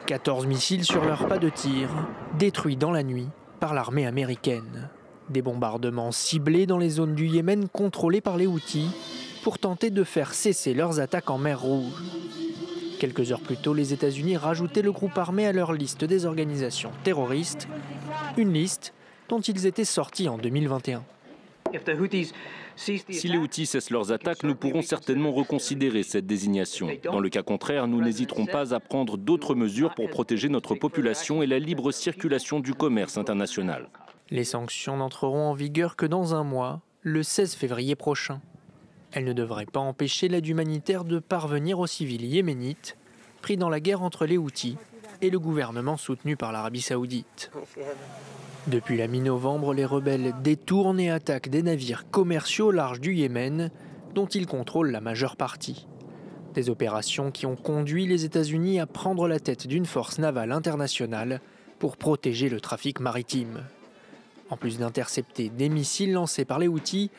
14 missiles sur leur pas de tir, détruits dans la nuit par l'armée américaine. Des bombardements ciblés dans les zones du Yémen contrôlées par les Houthis pour tenter de faire cesser leurs attaques en mer Rouge. Quelques heures plus tôt, les États-Unis rajoutaient le groupe armé à leur liste des organisations terroristes, une liste dont ils étaient sortis en 2021. Si les Houthis cessent leurs attaques, nous pourrons certainement reconsidérer cette désignation. Dans le cas contraire, nous n'hésiterons pas à prendre d'autres mesures pour protéger notre population et la libre circulation du commerce international. Les sanctions n'entreront en vigueur que dans un mois, le 16 février prochain. Elles ne devraient pas empêcher l'aide humanitaire de parvenir aux civils yéménites, pris dans la guerre entre les Houthis et le gouvernement soutenu par l'Arabie saoudite. Depuis la mi-novembre, les rebelles détournent et attaquent des navires commerciaux au large du Yémen, dont ils contrôlent la majeure partie. Des opérations qui ont conduit les États-Unis à prendre la tête d'une force navale internationale pour protéger le trafic maritime. En plus d'intercepter des missiles lancés par les Houthis,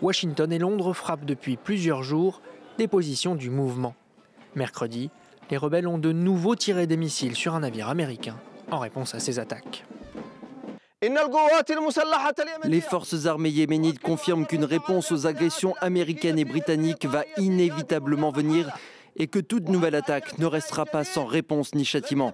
Washington et Londres frappent depuis plusieurs jours des positions du mouvement. Mercredi, les rebelles ont de nouveau tiré des missiles sur un navire américain en réponse à ces attaques. Les forces armées yéménites confirment qu'une réponse aux agressions américaines et britanniques va inévitablement venir et que toute nouvelle attaque ne restera pas sans réponse ni châtiment.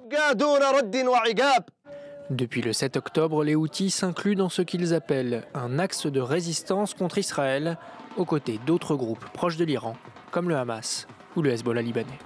Depuis le 7 octobre, les Houthis s'incluent dans ce qu'ils appellent un axe de résistance contre Israël, aux côtés d'autres groupes proches de l'Iran, comme le Hamas ou le Hezbollah libanais.